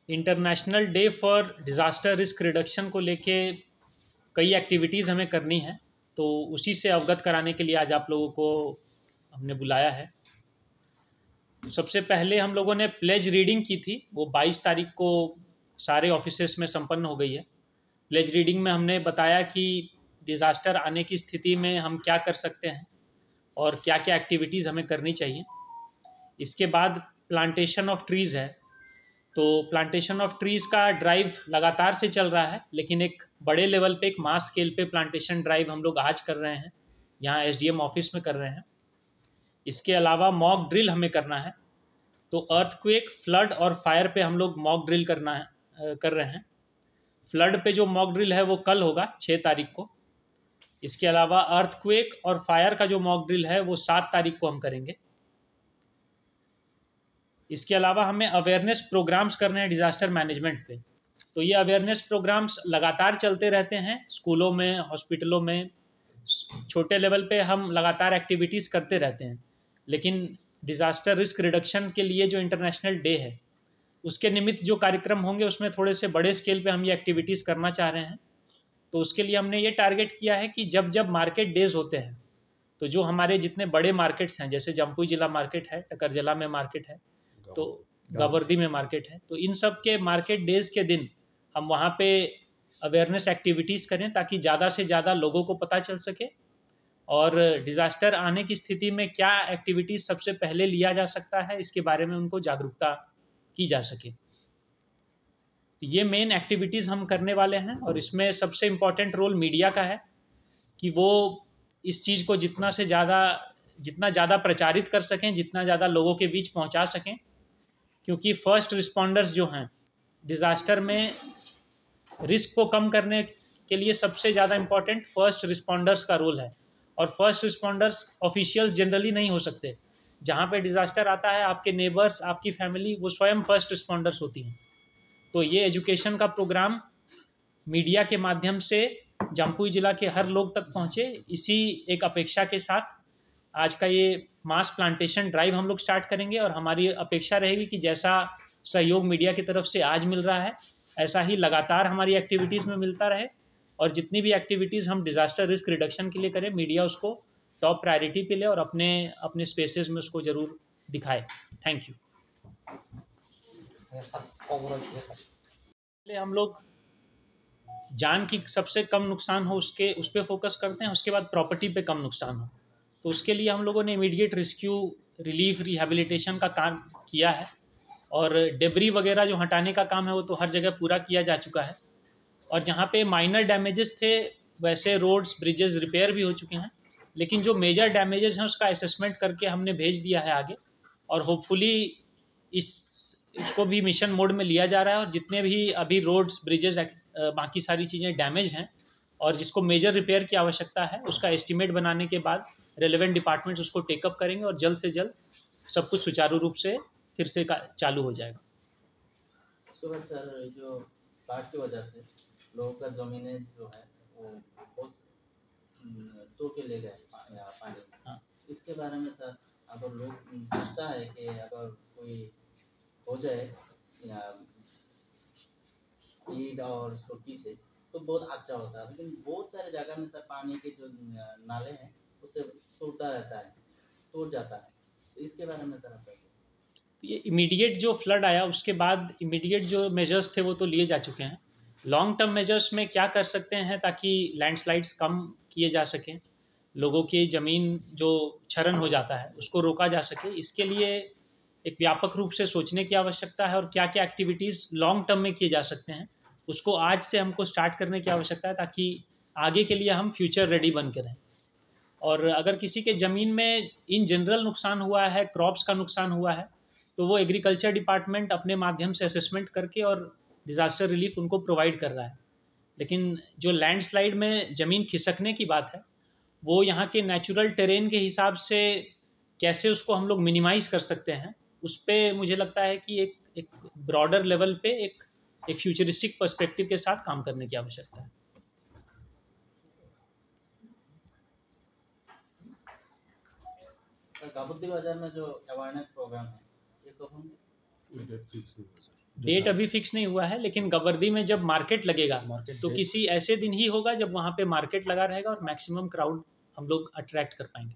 International day for disaster risk reduction को लेके कई एक्टिविटीज़ हमें करनी है, तो उसी से अवगत कराने के लिए आज आप लोगों को हमने बुलाया है। तो सबसे पहले हम लोगों ने प्लेज रीडिंग की थी, वो 22 तारीख को सारे ऑफिसेस में संपन्न हो गई है। प्लेज रीडिंग में हमने बताया कि डिज़ास्टर आने की स्थिति में हम क्या कर सकते हैं और क्या क्या एक्टिविटीज़ हमें करनी चाहिए। इसके बाद प्लांटेशन ऑफ ट्रीज़ है, तो प्लांटेशन ऑफ ट्रीज़ का ड्राइव लगातार से चल रहा है, लेकिन एक बड़े लेवल पे, एक मास स्केल पे प्लांटेशन ड्राइव हम लोग आज कर रहे हैं, यहाँ एसडीएम ऑफिस में कर रहे हैं। इसके अलावा मॉक ड्रिल हमें करना है, तो अर्थक्वेक, फ्लड और फायर पे हम लोग मॉक ड्रिल कर रहे हैं। फ्लड पे जो मॉक ड्रिल है वो कल होगा 6 तारीख को। इसके अलावा अर्थक्वेक और फायर का जो मॉक ड्रिल है वो 7 तारीख को हम करेंगे। इसके अलावा हमें अवेयरनेस प्रोग्राम्स करने हैं डिज़ास्टर मैनेजमेंट पे, तो ये अवेयरनेस प्रोग्राम्स लगातार चलते रहते हैं स्कूलों में, हॉस्पिटलों में, छोटे लेवल पे हम लगातार एक्टिविटीज़ करते रहते हैं। लेकिन डिज़ास्टर रिस्क रिडक्शन के लिए जो इंटरनेशनल डे है उसके निमित्त जो कार्यक्रम होंगे उसमें थोड़े से बड़े स्केल पे हम ये एक्टिविटीज़ करना चाह रहे हैं। तो उसके लिए हमने ये टारगेट किया है कि जब जब मार्केट डेज होते हैं, तो जो हमारे जितने बड़े मार्केट्स हैं, जैसे जम्पुई जिला मार्केट है, टकरजला में मार्केट है, तो गावर्दी में मार्केट है, तो इन सब के मार्केट डेज के दिन हम वहाँ पे अवेयरनेस एक्टिविटीज़ करें ताकि ज़्यादा से ज़्यादा लोगों को पता चल सके और डिज़ास्टर आने की स्थिति में क्या एक्टिविटीज़ सबसे पहले लिया जा सकता है इसके बारे में उनको जागरूकता की जा सके। तो ये मेन एक्टिविटीज़ हम करने वाले हैं, और इसमें सबसे इम्पॉर्टेंट रोल मीडिया का है कि वो इस चीज़ को जितना ज़्यादा प्रचारित कर सकें, जितना ज़्यादा लोगों के बीच पहुंचा सकें, क्योंकि फर्स्ट रिस्पॉन्डर्स जो हैं डिज़ास्टर में रिस्क को कम करने के लिए सबसे ज़्यादा इम्पॉर्टेंट फर्स्ट रिस्पॉन्डर्स का रोल है। और फर्स्ट रिस्पॉन्डर्स ऑफिशियल्स जनरली नहीं हो सकते। जहाँ पे डिज़ास्टर आता है, आपके नेबर्स, आपकी फैमिली, वो स्वयं फर्स्ट रिस्पॉन्डर्स होती हैं। तो ये एजुकेशन का प्रोग्राम मीडिया के माध्यम से जम्पुई जिला के हर लोग तक पहुँचे, इसी एक अपेक्षा के साथ आज का ये मास प्लांटेशन ड्राइव हम लोग स्टार्ट करेंगे। और हमारी अपेक्षा रहेगी कि जैसा सहयोग मीडिया की तरफ से आज मिल रहा है, ऐसा ही लगातार हमारी एक्टिविटीज़ में मिलता रहे, और जितनी भी एक्टिविटीज़ हम डिज़ास्टर रिस्क रिडक्शन के लिए करें, मीडिया उसको टॉप प्रायोरिटी पे ले और अपने अपने स्पेसेस में उसको ज़रूर दिखाए। Thank you. पहले हम लोग जान की सबसे कम नुकसान हो उस पर फोकस करते हैं, उसके बाद प्रॉपर्टी पे कम नुकसान हो। तो उसके लिए हम लोगों ने इमीडिएट रेस्क्यू, रिलीफ, रिहैबिलिटेशन का काम किया है, और डेब्री वगैरह जो हटाने का काम है वो तो हर जगह पूरा किया जा चुका है। और जहाँ पे माइनर डैमेजेस थे, वैसे रोड्स, ब्रिजेस रिपेयर भी हो चुके हैं, लेकिन जो मेजर डैमेजेस हैं उसका असेसमेंट करके हमने भेज दिया है आगे, और होपफुली इसको भी मिशन मोड में लिया जा रहा है। और जितने भी अभी रोड्स, ब्रिजेस, बाकी सारी चीज़ें डैमेज हैं और जिसको मेजर रिपेयर की आवश्यकता है, उसका एस्टिमेट बनाने के बाद रेलेवेंट डिपार्टमेंट्स उसको टेकअप करेंगे और जल्द से जल्द सब कुछ सुचारू रूप से फिर से चालू हो जाएगा। उसके बाद सर, जो बाढ़ की वजह से लोगों का ज़मीनें जो है वो बहुत तो के ले गए पानी। हाँ, इसके बारे में सर, अगर लोग सोचता है कि अगर कोई हो जाए या ईद और सुर्खी से तो बहुत अच्छा होता है, लेकिन बहुत सारे जगह में सर पानी के जो नाले हैं उससे टूटता रहता है, टूट जाता है। तो इसके बारे में सर आप ये इमीडिएट जो फ्लड आया उसके बाद इमीडिएट जो मेजर्स थे वो तो लिए जा चुके हैं। लॉन्ग टर्म मेजर्स में क्या कर सकते हैं ताकि लैंडस्लाइड्स कम किए जा सकें, लोगों की ज़मीन जो क्षरण हो जाता है उसको रोका जा सके, इसके लिए एक व्यापक रूप से सोचने की आवश्यकता है, और क्या क्या एक्टिविटीज़ लॉन्ग टर्म में किए जा सकते हैं उसको आज से हमको स्टार्ट करने की आवश्यकता है, ताकि आगे के लिए हम फ्यूचर रेडी बन के रहें। और अगर किसी के ज़मीन में इन जनरल नुकसान हुआ है, क्रॉप्स का नुकसान हुआ है, तो वो एग्रीकल्चर डिपार्टमेंट अपने माध्यम से असेसमेंट करके और डिज़ास्टर रिलीफ उनको प्रोवाइड कर रहा है। लेकिन जो लैंडस्लाइड में ज़मीन खिसकने की बात है, वो यहाँ के नेचुरल टेरेन के हिसाब से कैसे उसको हम लोग मिनिमाइज़ कर सकते हैं, उस पर मुझे लगता है कि एक ब्रॉडर लेवल पे एक फ्यूचरिस्टिक पर्सपेक्टिव के साथ काम करने की आवश्यकता है। गाबुद्दी बाजार में जो अवेयरनेस प्रोग्राम है ये कब होंगे? डेट अभी फिक्स नहीं हुआ है, लेकिन कवर्दी में जब मार्केट लगेगा मार्केट तो डेट। किसी ऐसे दिन ही होगा जब वहाँ पे मार्केट लगा रहेगा और मैक्सिमम क्राउड हम लोग अट्रैक्ट कर पाएंगे।